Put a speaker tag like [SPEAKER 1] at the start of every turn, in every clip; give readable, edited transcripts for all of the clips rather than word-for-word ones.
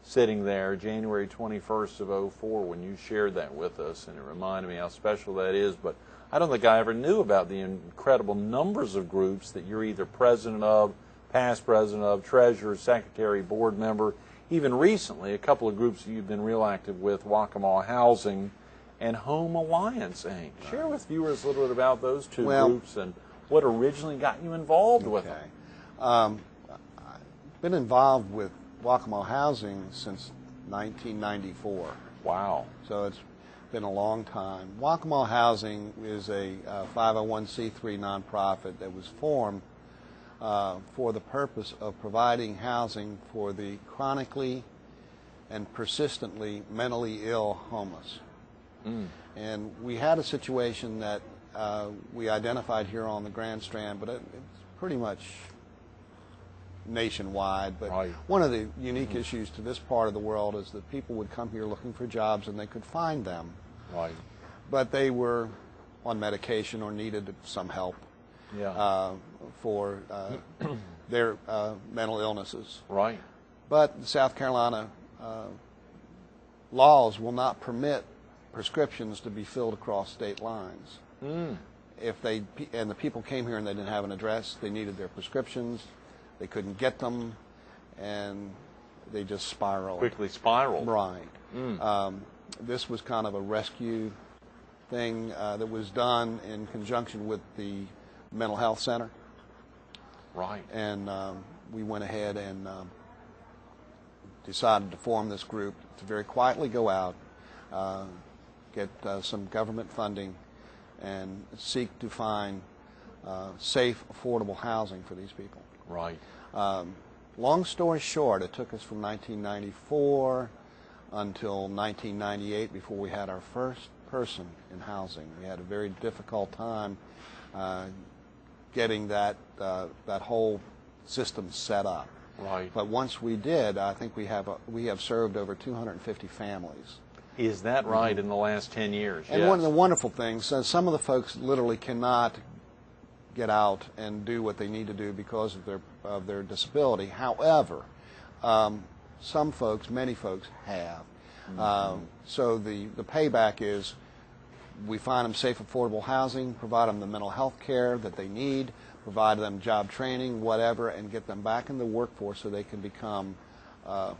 [SPEAKER 1] sitting there January 21st of '04 when you shared that with us, and it reminded me how special that is. But I don't think I ever knew about the incredible numbers of groups that you're either president of, past president of, treasurer, secretary, board member. Even recently, a couple of groups that you've been real active with, Waccamaw Housing and Home Alliance, Inc. Share with viewers a little bit about those two groups and what originally got you involved with them.
[SPEAKER 2] I've been involved with Waccamaw Housing since 1994.
[SPEAKER 1] Wow.
[SPEAKER 2] So it's been a long time. Waccamaw Housing is a 501c3 nonprofit that was formed for the purpose of providing housing for the chronically and persistently mentally ill homeless. And we had a situation that we identified here on the Grand Strand, but it's pretty much nationwide. But one of the unique issues to this part of the world is that people would come here looking for jobs and they could find them. But they were on medication or needed some help for their mental illnesses. But the South Carolina laws will not permit prescriptions to be filled across state lines. If the people came here and they didn't have an address, they needed their prescriptions, they couldn't get them, and they just spiraled.
[SPEAKER 1] Quickly spiraled.
[SPEAKER 2] Right. This was kind of a rescue thing that was done in conjunction with the mental health center. And we went ahead and decided to form this group to very quietly go out, get some government funding, and seek to find safe, affordable housing for these people. Long story short, it took us from 1994 until 1998 before we had our first person in housing. We had a very difficult time getting that whole system set up. But once we did, I think we have served over 250 families.
[SPEAKER 1] Is that right? In the last 10 years?
[SPEAKER 2] And one of the wonderful things, some of the folks literally cannot get out and do what they need to do because of their disability. However, some folks, many folks have. So the payback is we find them safe, affordable housing, provide them the mental health care that they need, provide them job training, whatever, and get them back in the workforce so they can become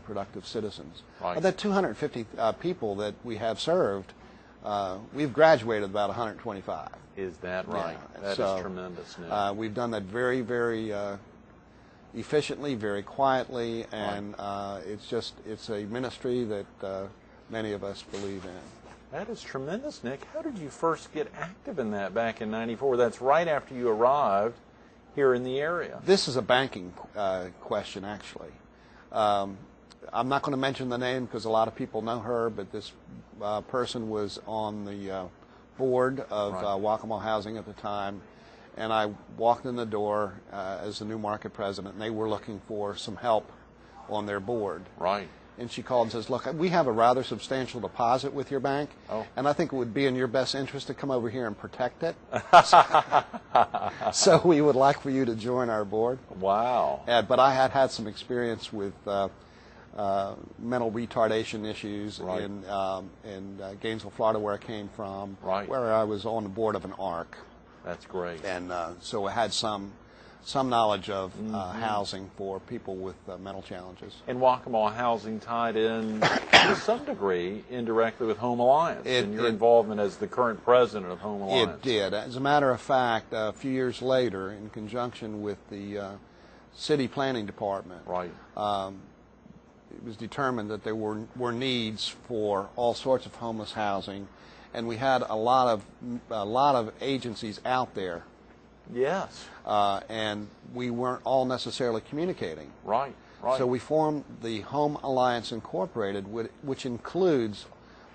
[SPEAKER 2] productive citizens. Of the 250 people that we have served, we've graduated about 125.
[SPEAKER 1] Is that right? That is tremendous news.
[SPEAKER 2] We've done that very, very efficiently, very quietly, and it's a ministry that many of us believe in.
[SPEAKER 1] That is tremendous, Nick. How did you first get active in that back in '94? That's right after you arrived here in the area.
[SPEAKER 2] This is a banking question, actually. I'm not going to mention the name because a lot of people know her, but this person was on the board of Waccamaw Housing at the time, and I walked in the door as the new market president, and they were looking for some help on their board. And she called and says, look, we have a rather substantial deposit with your bank, and I think it would be in your best interest to come over here and protect it. So we would like for you to join our board.
[SPEAKER 1] Wow.
[SPEAKER 2] But I had some experience with mental retardation issues in Gainesville, Florida, where I came from, where I was on the board of an ARC.
[SPEAKER 1] That's great.
[SPEAKER 2] And so I had some knowledge of housing for people with mental challenges.
[SPEAKER 1] And Waccamaw Housing tied in, to some degree, indirectly with Home Alliance and your involvement as the current president of Home Alliance.
[SPEAKER 2] It did. As a matter of fact, a few years later, in conjunction with the city planning department, it was determined that there were needs for all sorts of homeless housing, and we had a lot of agencies out there. And we weren't all necessarily communicating. So we formed the Home Alliance Incorporated, which includes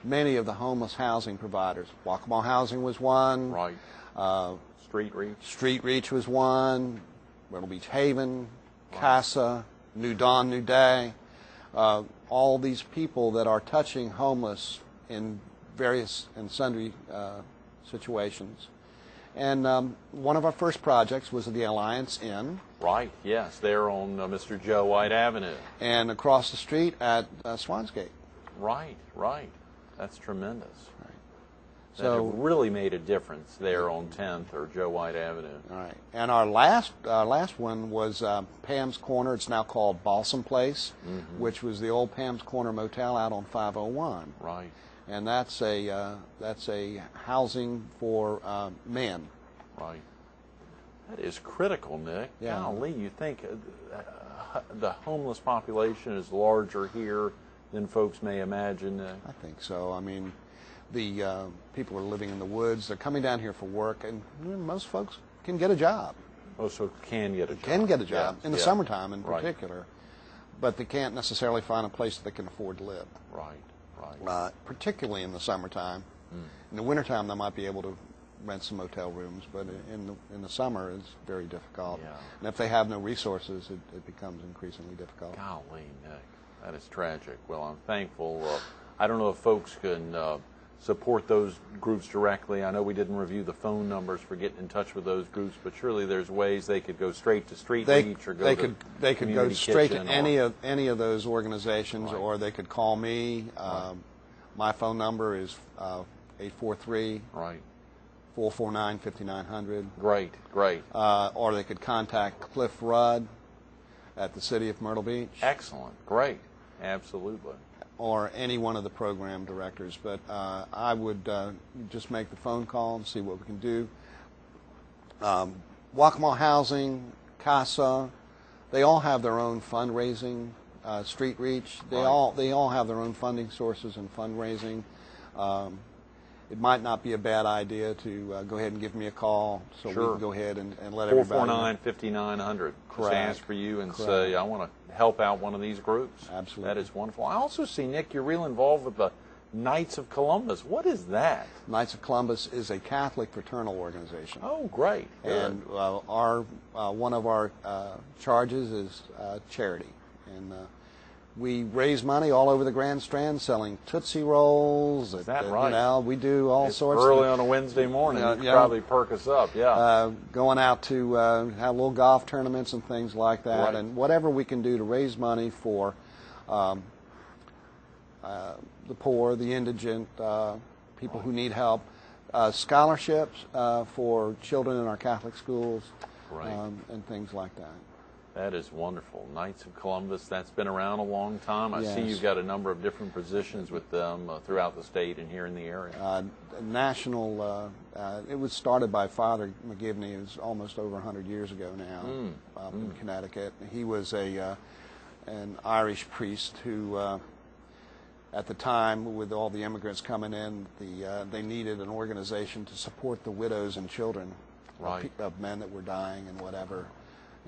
[SPEAKER 2] many of the homeless housing providers. Waccamaw Housing was one. Street Reach was one. Myrtle Beach Haven, CASA, New Dawn, New Day. All these people that are touching homeless in various and sundry situations. And one of our first projects was the Reliance Inn.
[SPEAKER 1] Right, yes, they're on Mr. Joe White Avenue.
[SPEAKER 2] And across the street at Swansgate.
[SPEAKER 1] Right, right. That's tremendous.
[SPEAKER 2] Right.
[SPEAKER 1] So it really made a difference there on 10th or Joe White Avenue.
[SPEAKER 2] All right. And our last one was Pam's Corner. It's now called Balsam Place, which was the old Pam's Corner Motel out on 501.
[SPEAKER 1] Right.
[SPEAKER 2] And that's a housing for men.
[SPEAKER 1] Right. That is critical, Nick.
[SPEAKER 2] Yeah.
[SPEAKER 1] Golly, you think the homeless population is larger here than folks may imagine?
[SPEAKER 2] I think so. I mean, the people are living in the woods. They're coming down here for work, and most folks can get a job.
[SPEAKER 1] Most folks can get a job.
[SPEAKER 2] Can get a job
[SPEAKER 1] Yeah,
[SPEAKER 2] in the
[SPEAKER 1] yeah.
[SPEAKER 2] summertime in
[SPEAKER 1] Right.
[SPEAKER 2] particular, but they can't necessarily find a place that they can afford to live.
[SPEAKER 1] Right, right.
[SPEAKER 2] Particularly in the summertime. In the wintertime, they might be able to rent some motel rooms, but in the summer, it's very difficult.
[SPEAKER 1] Yeah.
[SPEAKER 2] And if they have no resources, it becomes increasingly difficult.
[SPEAKER 1] Golly, Nick, that is tragic. Well, I'm thankful. I don't know if folks can support those groups directly. I know we didn't review the phone numbers for getting in touch with those groups, but surely there's ways they could go straight to Street Reach or
[SPEAKER 2] they could go
[SPEAKER 1] Community
[SPEAKER 2] straight to
[SPEAKER 1] Kitchen
[SPEAKER 2] any of those organizations,
[SPEAKER 1] Right.
[SPEAKER 2] or they could call me.
[SPEAKER 1] Right.
[SPEAKER 2] My phone number is 843
[SPEAKER 1] Right.
[SPEAKER 2] 449 5900.
[SPEAKER 1] Great, great.
[SPEAKER 2] Or they could contact Cliff Rudd at the City of Myrtle Beach,
[SPEAKER 1] Excellent. Great. Absolutely.
[SPEAKER 2] or any one of the program directors. But I would just make the phone call and see what we can do. Waccamaw Housing, CASA, they all have their own fundraising. Street Reach, they
[SPEAKER 1] Right.
[SPEAKER 2] all have their own funding sources and fundraising. It might not be a bad idea to go ahead and give me a call so
[SPEAKER 1] Sure.
[SPEAKER 2] we can go ahead and let everybody know.
[SPEAKER 1] 449-5900. Just
[SPEAKER 2] Correct.
[SPEAKER 1] ask for you and
[SPEAKER 2] Correct.
[SPEAKER 1] say, I want to help out one of these groups.
[SPEAKER 2] Absolutely.
[SPEAKER 1] That is wonderful. I also see, Nick, you're real involved with the Knights of Columbus. What is that?
[SPEAKER 2] Knights of Columbus is a Catholic fraternal organization.
[SPEAKER 1] Oh, great. Good.
[SPEAKER 2] And one of our charges is charity. And we raise money all over the Grand Strand selling Tootsie Rolls.
[SPEAKER 1] Is that right?
[SPEAKER 2] You know, we do all
[SPEAKER 1] It's
[SPEAKER 2] sorts
[SPEAKER 1] early
[SPEAKER 2] of
[SPEAKER 1] on a Wednesday morning.
[SPEAKER 2] Yeah,
[SPEAKER 1] You could
[SPEAKER 2] yeah.
[SPEAKER 1] probably perk us up. Yeah.
[SPEAKER 2] going out to have little golf tournaments and things like that.
[SPEAKER 1] Right.
[SPEAKER 2] And whatever we can do to raise money for the poor, the indigent, people who need help, scholarships for children in our Catholic schools,
[SPEAKER 1] Right.
[SPEAKER 2] and things like that.
[SPEAKER 1] That is wonderful. Knights of Columbus, that's been around a long time. I see
[SPEAKER 2] Yes.
[SPEAKER 1] you've got a number of different positions with them throughout the state and here in the area.
[SPEAKER 2] National, it was started by Father McGivney. It was almost over 100 years ago now, up in Connecticut. He was an Irish priest who, at the time, with all the immigrants coming in, they needed an organization to support the widows and children
[SPEAKER 1] Right.
[SPEAKER 2] of men that were dying and whatever.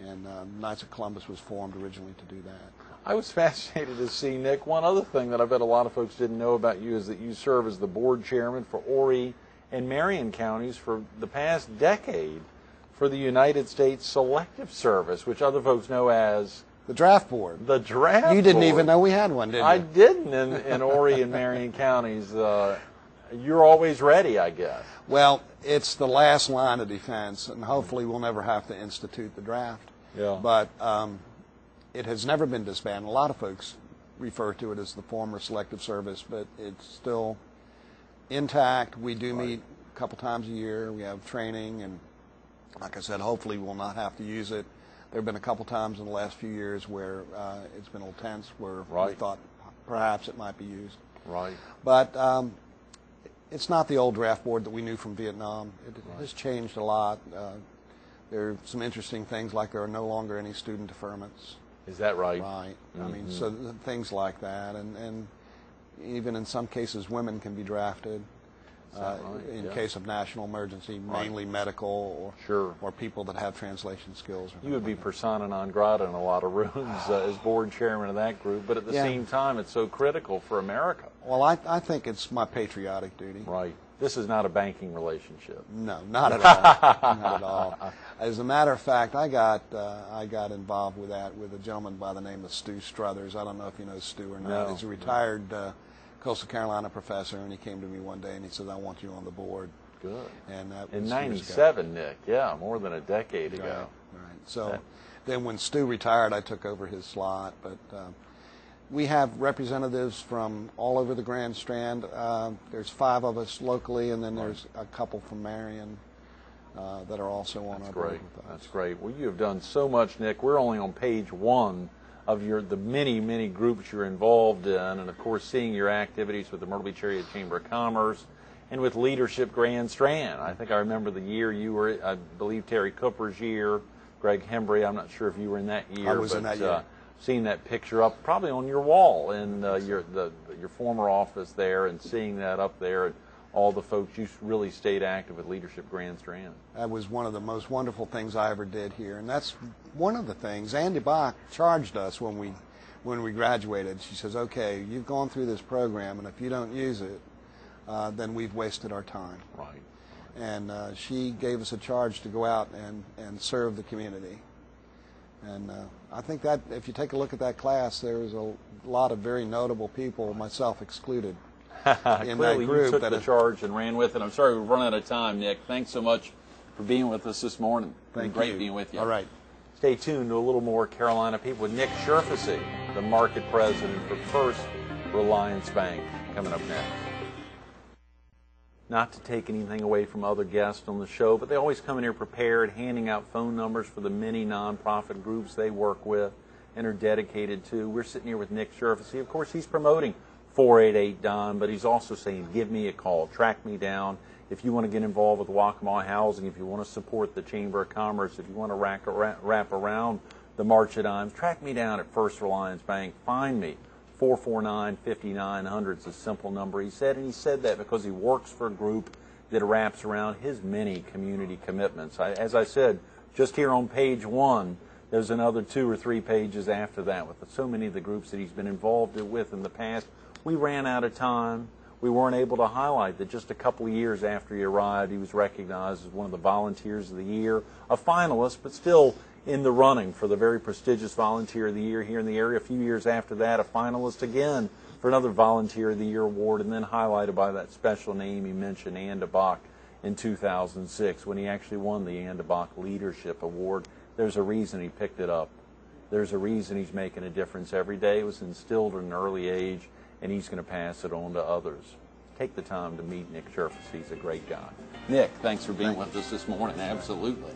[SPEAKER 2] And Knights of Columbus was formed originally to do that.
[SPEAKER 1] I was fascinated to see, Nick, one other thing that I bet a lot of folks didn't know about you is that you serve as the board chairman for Horry and Marion counties for the past decade for the United States Selective Service, which other folks know as
[SPEAKER 2] The draft board.
[SPEAKER 1] the draft
[SPEAKER 2] You didn't
[SPEAKER 1] board.
[SPEAKER 2] even know we had one, did you?
[SPEAKER 1] I didn't in Horry and Marion counties. You're always ready, I guess.
[SPEAKER 2] Well, it's the last line of defense, and hopefully we'll never have to institute the draft.
[SPEAKER 1] Yeah.
[SPEAKER 2] But it has never been disbanded. A lot of folks refer to it as the former Selective Service, but it's still intact. We do
[SPEAKER 1] Right.
[SPEAKER 2] meet a couple times a year. We have training, and like I said, hopefully we'll not have to use it. There have been a couple times in the last few years where it's been a little tense, where we
[SPEAKER 1] Right.
[SPEAKER 2] thought perhaps it might be used.
[SPEAKER 1] Right.
[SPEAKER 2] But it's not the old draft board that we knew from Vietnam. It has changed a lot. There are some interesting things, like there are no longer any student deferments.
[SPEAKER 1] Is that right?
[SPEAKER 2] Right. I mean, so things like that. And even in some cases, women can be drafted
[SPEAKER 1] that right?
[SPEAKER 2] in
[SPEAKER 1] Yeah.
[SPEAKER 2] case of national emergency, mainly medical
[SPEAKER 1] Sure.
[SPEAKER 2] or people that have translation skills.
[SPEAKER 1] You would be persona non grata in a lot of rooms as board chairman of that group, but at the
[SPEAKER 2] Yeah.
[SPEAKER 1] same time, it's so critical for America.
[SPEAKER 2] Well, I think it's my patriotic duty.
[SPEAKER 1] Right. This is not a banking relationship.
[SPEAKER 2] No, not at all. Not at all. As a matter of fact, I got involved with that with a gentleman by the name of Stu Struthers. I don't know if you know Stu or not.
[SPEAKER 1] No.
[SPEAKER 2] He's a retired Coastal Carolina professor, and he came to me one day and he said, "I want you on the board."
[SPEAKER 1] Good.
[SPEAKER 2] And that
[SPEAKER 1] in
[SPEAKER 2] was
[SPEAKER 1] '97, Nick. Yeah, more than a decade ago.
[SPEAKER 2] Right. So then when Stu retired, I took over his slot. But we have representatives from all over the Grand Strand. There's 5 of us locally, and then there's a couple from Marion that are also on our board with us.
[SPEAKER 1] That's great. Well, you have done so much, Nick. We're only on page 1 of the many groups you're involved in, and of course seeing your activities with the Myrtle Beach Area Chamber of Commerce and with Leadership Grand Strand. I think I remember the year you were, I believe Terry Cooper's year, Greg Hembry, I'm not sure if you were in that year.
[SPEAKER 2] I was in that year.
[SPEAKER 1] Seeing that picture up probably on your wall in your former office there, and seeing that up there, and all the folks, you really stayed active with Leadership Grand Strand.
[SPEAKER 2] That was one of the most wonderful things I ever did here, and that's one of the things. Andy Bach charged us when we graduated. She says, okay, you've gone through this program, and if you don't use it, then we've wasted our time.
[SPEAKER 1] Right.
[SPEAKER 2] And she gave us a charge to go out and serve the community. And I think that if you take a look at that class, there was a lot of very notable people, myself excluded, in that group.
[SPEAKER 1] You took the charge and ran with it. I'm sorry we've run out of time, Nick. Thanks so much for being with us this morning. Great being with you.
[SPEAKER 2] All right.
[SPEAKER 1] Stay tuned to a little more Carolina People with Nick Sherfesee, the market president for First Reliance Bank, coming up next. Not to take anything away from other guests on the show, but they always come in here prepared, handing out phone numbers for the many nonprofit groups they work with and are dedicated to. We're sitting here with Nick Sherfesee. Of course, he's promoting 488-DIME, but he's also saying, give me a call, track me down. If you want to get involved with Waccamaw Housing, if you want to support the Chamber of Commerce, if you want to wrap around the March of Dimes, track me down at First Reliance Bank. Find me. 449-5900 is a simple number, he said, and he said that because he works for a group that wraps around his many community commitments. As I said, just here on page 1, there's another 2 or 3 pages after that with so many of the groups that he's been involved with in the past. We ran out of time. We weren't able to highlight that just a couple of years after he arrived, he was recognized as one of the Volunteers of the Year, a finalist, but still in the running for the very prestigious Volunteer of the Year here in the area. A few years after that, a finalist again for another Volunteer of the Year award, and then highlighted by that special name he mentioned, Andy Bach, in 2006 when he actually won the Andy Bach Leadership Award. There's a reason he picked it up. There's a reason he's making a difference every day. It was instilled at an early age, and he's going to pass it on to others. Take the time to meet Nick Sherfesee. He's a great guy. Nick, thanks for being with us this morning. Absolutely.